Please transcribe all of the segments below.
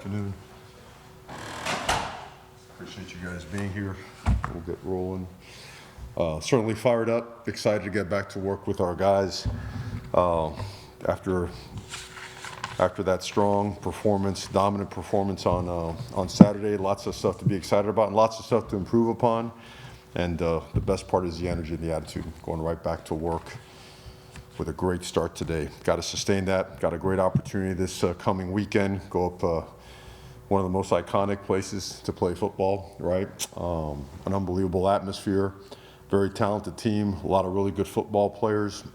afternoon. Appreciate you guys being here. We'll get rolling. Certainly fired up, excited to get back to work with our guys. After that strong performance, dominant performance on Saturday, lots of stuff to be excited about and lots of stuff to improve upon. And the best part is the energy and the attitude, going right back to work with a great start today. Got to sustain that. Got a great opportunity this coming weekend. Go up one of the most iconic places to play football, right? An unbelievable atmosphere, very talented team, a lot of really good football players,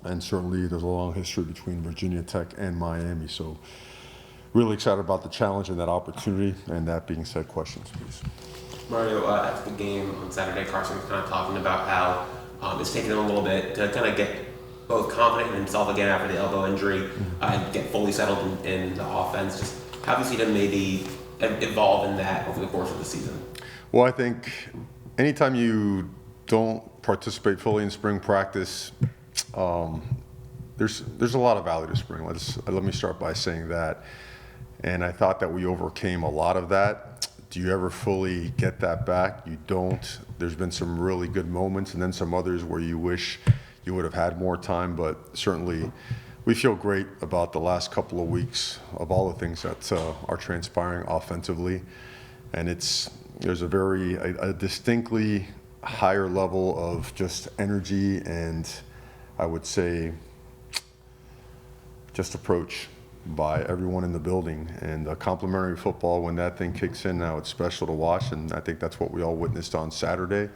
and certainly there's a long history between Virginia Tech and Miami. So really excited about the challenge and that opportunity. And that being said, questions, please. Mario, after the game on Saturday, Carson was kind of talking about how it's taken him a little bit to kind of get both confident in himself again after the elbow injury and get fully settled in the offense. Just how have you seen him maybe evolve in that over the course of the season? Well, I think anytime you don't participate fully in spring practice, there's a lot of value to spring. Let me start by saying that. And I thought that we overcame a lot of that. Do you ever fully get that back? You don't. There's been some really good moments and then some others where you wish you would have had more time, but certainly we feel great about the last couple of weeks of all the things that are transpiring offensively. And there's a distinctly higher level of just energy and I would say just approach by everyone in the building. And complimentary football, when that thing kicks in now, it's special to watch, and I think that's what we all witnessed on Saturday.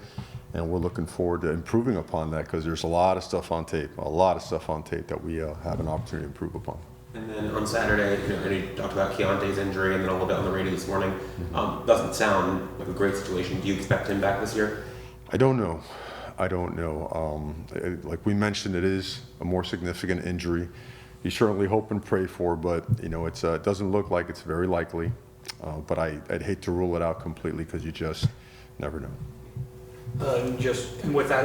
And we're looking forward to improving upon that because there's a lot of stuff on tape that we have an opportunity to improve upon. And then on Saturday, you talked about Keontae's injury and then a little bit on the radio this morning. Doesn't sound like a great situation. Do you expect him back this year? I don't know. Like we mentioned, it is a more significant injury. You certainly hope and pray for, but it doesn't look like it's very likely. But I'd hate to rule it out completely because you just never know. And with that,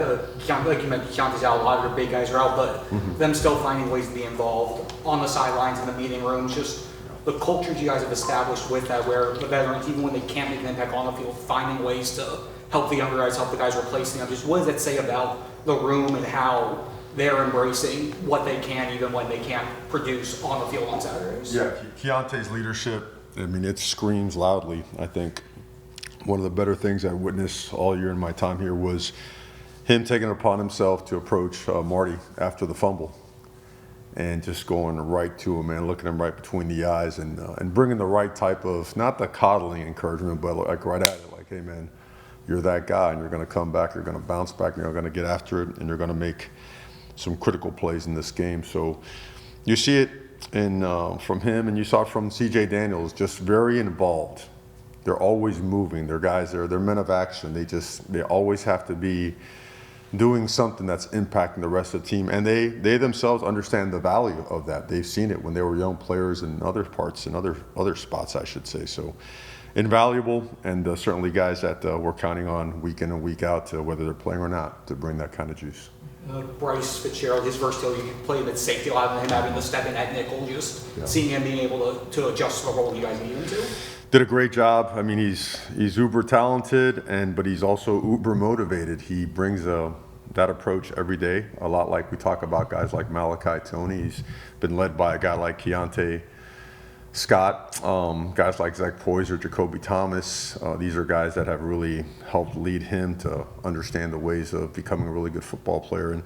like you mentioned, Keontae's out, a lot of your big guys are out, but them still finding ways to be involved on the sidelines, in the meeting rooms, just the cultures you guys have established with that, where the veterans, even when they can't make an impact on the field, finding ways to help the younger guys, help the guys replacing them. Just what does that say about the room and how they're embracing what they can, even when they can't produce on the field on Saturdays? Yeah, Keontae's leadership, it screams loudly. I think one of the better things I witnessed all year in my time here was him taking it upon himself to approach Marty after the fumble and just going right to him and looking him right between the eyes and bringing the right type of, not the coddling encouragement, but like right at it, like, hey man, you're that guy and you're going to come back, you're going to bounce back, and you're going to get after it, and you're going to make some critical plays in this game. So you see it from him, and you saw it from C.J. Daniels, just very involved. They're always moving. They're guys. They're men of action. They always have to be doing something that's impacting the rest of the team, and they themselves understand the value of that. They've seen it when they were young players in other parts and other spots, I should say. So invaluable, and certainly guys that we're counting on week in and week out, whether they're playing or not, to bring that kind of juice. Bryce Fitzgerald, his versatility, you play him at safety, a lot of him having to step in at nickel, seeing him being able to adjust to the role you guys need him to. Did a great job. I mean, he's uber talented, but he's also uber motivated. He brings that approach every day, a lot like we talk about guys like Malachi Tony. He's been led by a guy like Keontae Scott, guys like Zach Poyser, Jacoby Thomas. These are guys that have really helped lead him to understand the ways of becoming a really good football player. And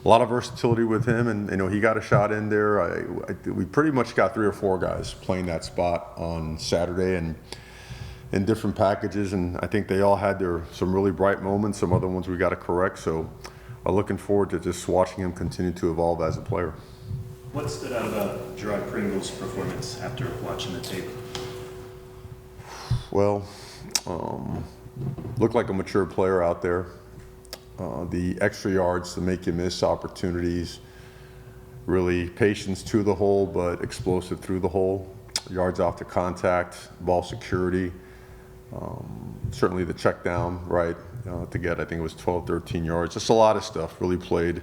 a lot of versatility with him, and he got a shot in there. We pretty much got 3 or 4 guys playing that spot on Saturday and in different packages, and I think they all had some really bright moments, some other ones we got to correct. So I'm looking forward to just watching him continue to evolve as a player. What stood out about Gerard Pringle's performance after watching the tape? Well, looked like a mature player out there. The extra yards to make you miss opportunities, really patience to the hole, but explosive through the hole, yards off the contact, ball security, certainly the check down, right, to get, I think it was 12, 13 yards, just a lot of stuff. Really played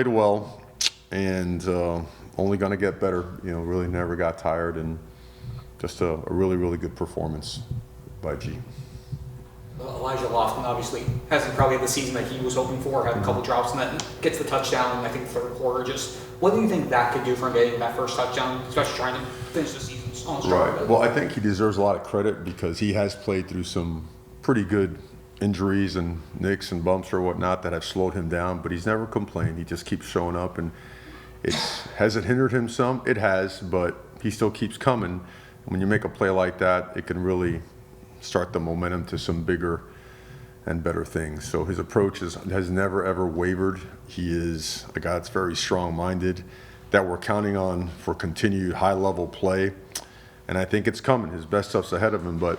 well, and only going to get better, really never got tired, and just a really, really good performance by G. Elijah Lofton obviously hasn't probably had the season that he was hoping for, had a couple drops, and then gets the touchdown in, I think, third quarter. Just what do you think that could do for him getting that first touchdown, especially trying to finish the season on a strong note? Well, I think he deserves a lot of credit because he has played through some pretty good injuries and nicks and bumps or whatnot that have slowed him down, but he's never complained. He just keeps showing up, and has it hindered him some? It has, but he still keeps coming. When you make a play like that, it can really start the momentum to some bigger and better things. So his approach has never, ever wavered. He is a guy that's very strong-minded, that we're counting on for continued high-level play. And I think it's coming. His best stuff's ahead of him. But,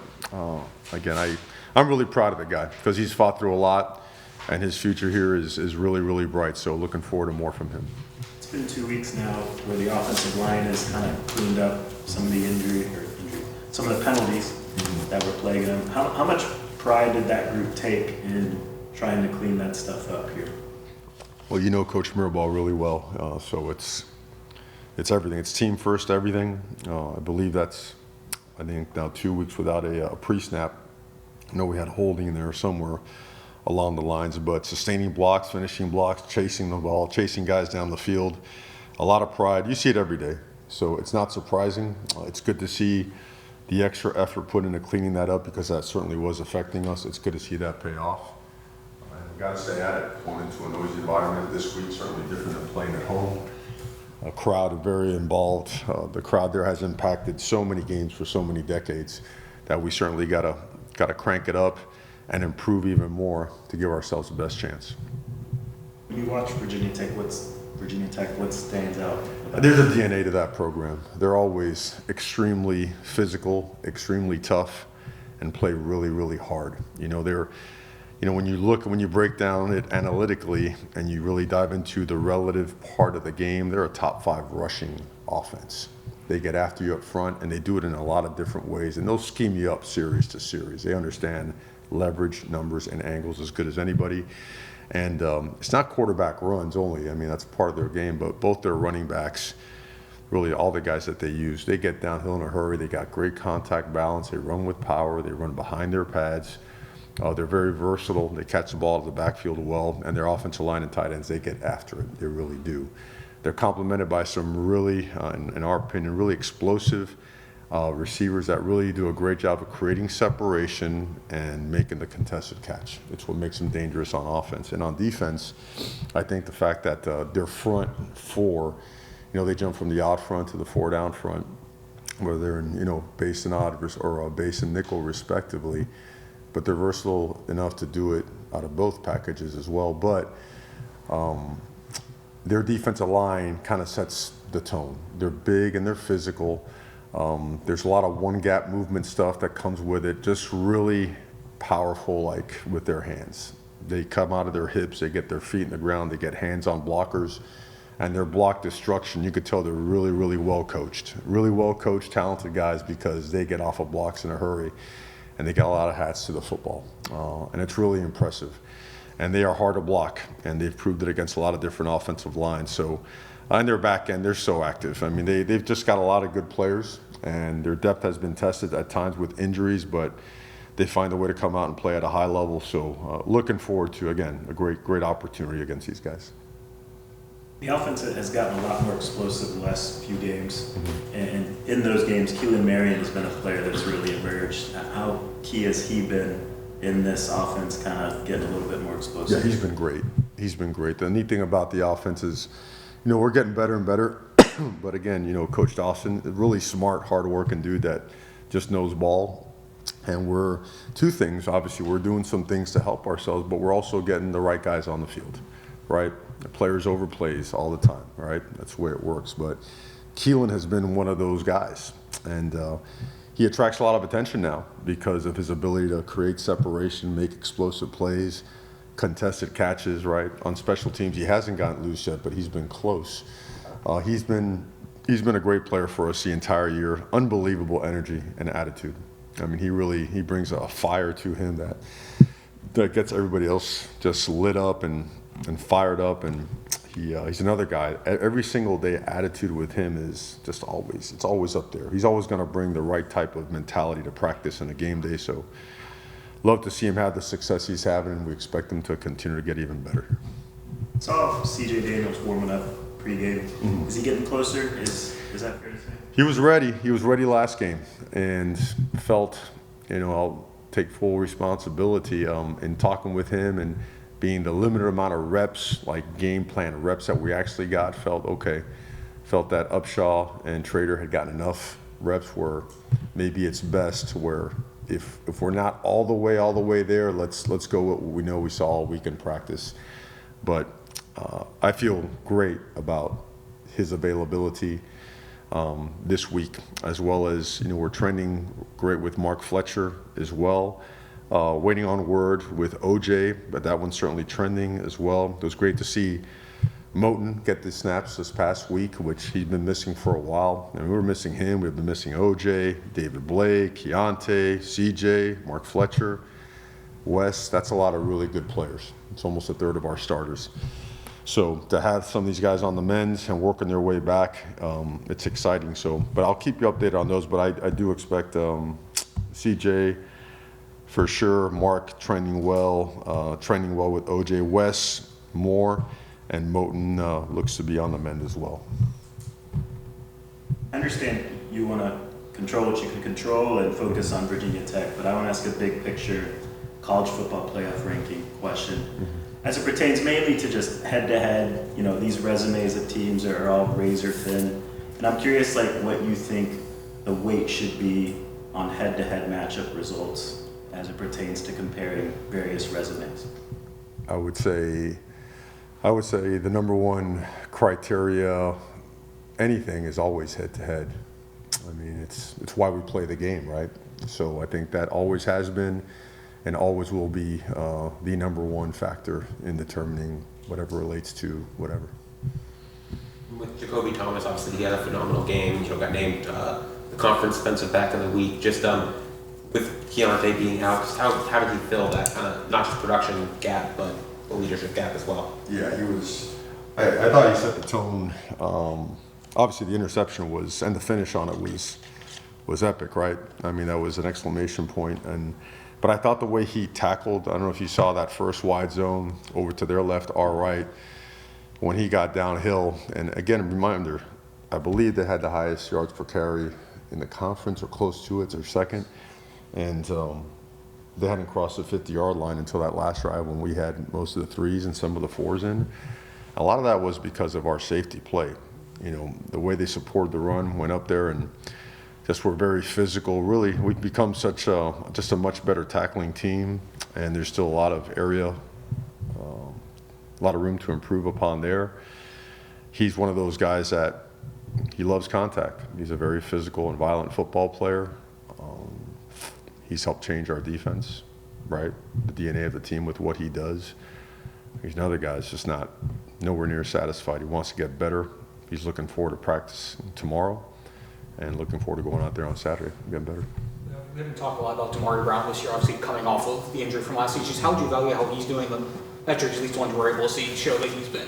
again, I'm really proud of the guy because he's fought through a lot, and his future here is really, really bright. So looking forward to more from him. It's been 2 weeks now where the offensive line has kind of cleaned up some of the some of the penalties that were plaguing them. How much pride did that group take in trying to clean that stuff up here? Well, you know Coach Mirabal really well, so it's everything. It's team first, everything. I believe I think now 2 weeks without a pre-snap. I know we had holding in there somewhere along the lines, but sustaining blocks, finishing blocks, chasing the ball, chasing guys down the field. A lot of pride. You see it every day, so it's not surprising. It's good to see the extra effort put into cleaning that up because that certainly was affecting us. It's good to see that pay off. We've got to stay at it. Going into a noisy environment this week, certainly different than playing at home. A crowd very involved. The crowd there has impacted so many games for so many decades that we certainly got to crank it up and improve even more to give ourselves the best chance. When you watch Virginia Tech, what stands out? There's a DNA to that program. They're always extremely physical, extremely tough, and play really, really hard. When you break down it analytically and you really dive into the relative part of the game, they're a top 5 rushing offense. They get after you up front, and they do it in a lot of different ways, and they'll scheme you up series to series. They understand leverage, numbers, and angles as good as anybody. And it's not quarterback runs only. I mean, that's part of their game, but both their running backs, really all the guys that they use, they get downhill in a hurry. They got great contact balance. They run with power. They run behind their pads. They're very versatile. They catch the ball to the backfield well, and their offensive line and tight ends, they get after it. They really do. They're complemented by some really, in our opinion, really explosive receivers that really do a great job of creating separation and making the contested catch. It's what makes them dangerous on offense. And on defense, I think the fact that their front 4, they jump from the odd front to the 4 down front, whether they're in, base and odd or base and nickel respectively, but they're versatile enough to do it out of both packages as well. But their defensive line kind of sets the tone. They're big and they're physical. There's a lot of one-gap movement stuff that comes with it, just really powerful, like with their hands. They come out of their hips, they get their feet in the ground, they get hands on blockers, and their block destruction, you could tell they're really, really well coached. Really well coached, talented guys because they get off of blocks in a hurry, and they got a lot of hats to the football. And it's really impressive. And they are hard to block, and they've proved it against a lot of different offensive lines. So, and their back end, they're so active. I mean, they've just got a lot of good players, and their depth has been tested at times with injuries, but they find a way to come out and play at a high level. So looking forward to, again, a great opportunity against these guys. The offense has gotten a lot more explosive the last few games. And in those games, Keelan Marion has been a player that's really emerged. How key has he been in this offense kind of getting a little bit more explosive? Yeah, he's been great. He's been great. The neat thing about the offense is, we're getting better and better. But again, Coach Dawson, a really smart, hard-working dude that just knows ball. And we're 2 things. Obviously, we're doing some things to help ourselves, but we're also getting the right guys on the field, right? The players overplays all the time, right? That's the way it works. But Keelan has been one of those guys. And he attracts a lot of attention now because of his ability to create separation, make explosive plays, contested catches, right? On special teams, he hasn't gotten loose yet, but he's been close. He's been a great player for us the entire year. Unbelievable energy and attitude. I mean, he brings a fire to him that gets everybody else just lit up and fired up. And He's another guy. Every single day, attitude with him is just always, it's always up there. He's always going to bring the right type of mentality to practice in a game day. So love to see him have the success he's having, and we expect him to continue to get even better. Saw C.J. Daniels warming up pregame. Is he getting closer? Is that fair to say? He was ready. He was ready last game, and felt, I'll take full responsibility in talking with him and being the limited amount of reps, like game plan reps that we actually got. Felt that Upshaw and Trader had gotten enough reps where maybe it's best where if we're not all the way there, let's go what we know we saw all week in practice. But I feel great about his availability this week, as well as we're trending great with Mark Fletcher as well. Waiting on word with OJ, but that one's certainly trending as well. It was great to see Moten get the snaps this past week, which he's been missing for a while. And we were missing him. We've been missing OJ, David Blake, Keontae, CJ, Mark Fletcher, Wes. That's a lot of really good players. It's almost a third of our starters. So to have some of these guys on the men's and working their way back, it's exciting. So, but I'll keep you updated on those. But I do expect CJ for sure, Mark trending well with OJ, Wes more, and Moten looks to be on the mend as well. I understand you want to control what you can control and focus on Virginia Tech, but I want to ask a big picture college football playoff ranking question. As it pertains mainly to just head-to-head, these resumes of teams are all razor thin. And I'm curious, what you think the weight should be on head-to-head matchup results as it pertains to comparing various resumes. I would say the number one criteria, anything, is always head-to-head. I mean, it's why we play the game, right? So I think that always has been and always will be the number one factor in determining whatever relates to whatever. With Jacoby Thomas, obviously he had a phenomenal game. Got named the conference defensive back of the week. Just with Keontae being out, how did he fill that kind of not just production gap, but the leadership gap as well? Yeah, he was. I thought he set the tone. Obviously, the interception and the finish on it was epic, right? I mean, that was an exclamation point. But I thought the way he tackled, I don't know if you saw that first wide zone over to their left, our right, when he got downhill. And again, a reminder, I believe they had the highest yards per carry in the conference or close to it, or second. And they hadn't crossed the 50-yard line until that last drive when we had most of the threes and some of the fours in. A lot of that was because of our safety play. The way they supported the run, went up there and just were very physical. Really, we've become just a much better tackling team, and there's still a lot of area, a lot of room to improve upon there. He's one of those guys that he loves contact. He's a very physical and violent football player. He's helped change our defense, right? The DNA of the team with what he does. He's another guy that's just nowhere near satisfied. He wants to get better. He's looking forward to practice tomorrow and looking forward to going out there on Saturday and getting better. We haven't talked a lot about Damari Brown this year, obviously coming off of the injury from last season. Just how would you evaluate how he's doing? The metrics, at least the ones we're able to see, show that he's been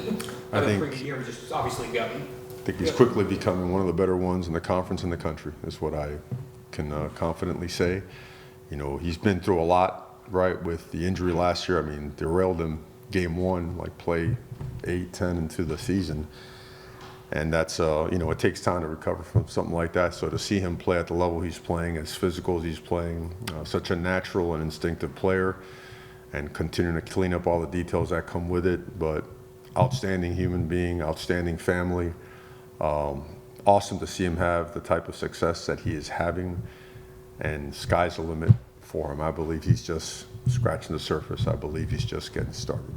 having a pretty good year. Just obviously gotten. I think he's quickly becoming one of the better ones in the conference in the country, is what I can confidently say. He's been through a lot, right, with the injury last year. I mean, derailed him game one, play 8, 10 into the season. And that's, it takes time to recover from something like that. So to see him play at the level he's playing, as physical as he's playing, such a natural and instinctive player, and continuing to clean up all the details that come with it, but outstanding human being, outstanding family. Awesome to see him have the type of success that he is having, and sky's the limit for him. I believe he's just scratching the surface. I believe he's just getting started.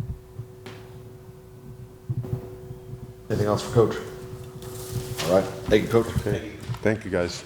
Anything else for Coach? All right. Thank you, Coach. Okay. Thank you, guys.